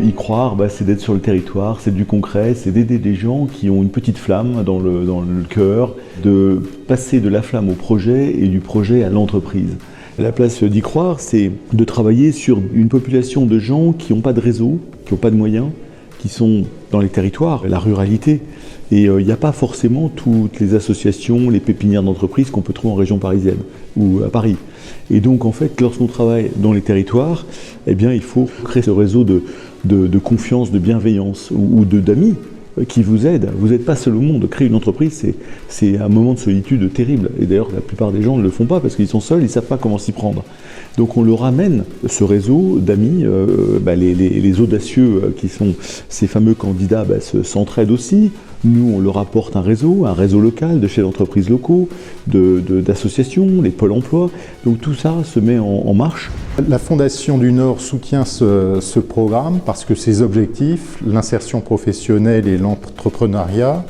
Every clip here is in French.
Y croire, c'est d'être sur le territoire, c'est du concret, c'est d'aider des gens qui ont une petite flamme dans le cœur, de passer de la flamme au projet et du projet à l'entreprise. La place d'y croire, c'est de travailler sur une population de gens qui n'ont pas de réseau, qui n'ont pas de moyens, qui sont dans les territoires, la ruralité. Et il n'y a pas forcément toutes les associations, les pépinières d'entreprises qu'on peut trouver en région parisienne ou à Paris. Et donc en fait, lorsqu'on travaille dans les territoires, eh bien, il faut créer ce réseau de confiance, de bienveillance ou d'amis qui vous aident. Vous n'êtes pas seul au monde. Créer une entreprise, c'est un moment de solitude terrible. Et d'ailleurs, la plupart des gens ne le font pas parce qu'ils sont seuls, ils ne savent pas comment s'y prendre. Donc on leur amène ce réseau d'amis, les audacieux qui sont ces fameux candidats s'entraident aussi. Nous, on leur apporte un réseau local de chefs d'entreprises locaux, d'associations, les pôles emploi. Donc tout ça se met en marche. La Fondation du Nord soutient ce programme parce que ses objectifs, l'insertion professionnelle et l'entrepreneuriat,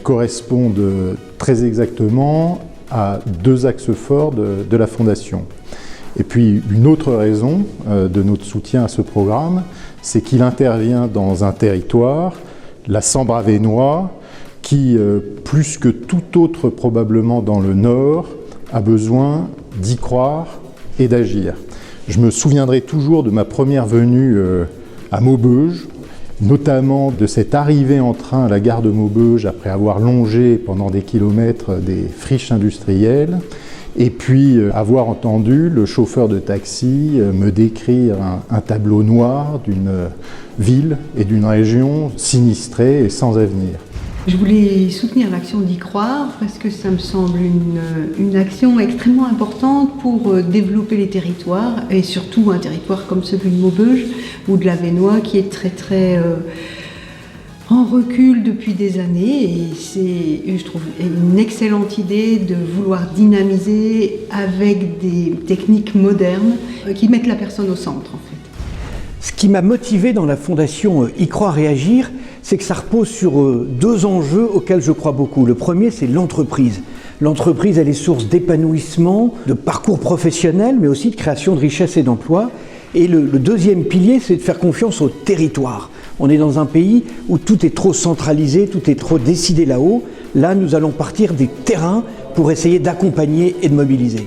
correspondent très exactement à deux axes forts de la Fondation. Et puis une autre raison de notre soutien à ce programme, c'est qu'il intervient dans un territoire, la Sambre-Avesnois, qui, plus que tout autre probablement dans le Nord, a besoin d'y croire et d'agir. Je me souviendrai toujours de ma première venue à Maubeuge, notamment de cette arrivée en train à la gare de Maubeuge après avoir longé pendant des kilomètres des friches industrielles, et puis avoir entendu le chauffeur de taxi me décrire un tableau noir d'une ville et d'une région sinistrée et sans avenir. Je voulais soutenir l'action d'y croire parce que ça me semble une action extrêmement importante pour développer les territoires et surtout un territoire comme celui de Maubeuge ou de l'Avesnois qui est très en recul depuis des années et c'est, je trouve, une excellente idée de vouloir dynamiser avec des techniques modernes qui mettent la personne au centre en fait. Ce qui m'a motivé dans la fondation Y croire et agir, c'est que ça repose sur deux enjeux auxquels je crois beaucoup. Le premier, c'est l'entreprise. L'entreprise, elle est source d'épanouissement, de parcours professionnel, mais aussi de création de richesses et d'emplois. Et le deuxième pilier, c'est de faire confiance au territoire. On est dans un pays où tout est trop centralisé, tout est trop décidé là-haut. Là, nous allons partir des terrains pour essayer d'accompagner et de mobiliser.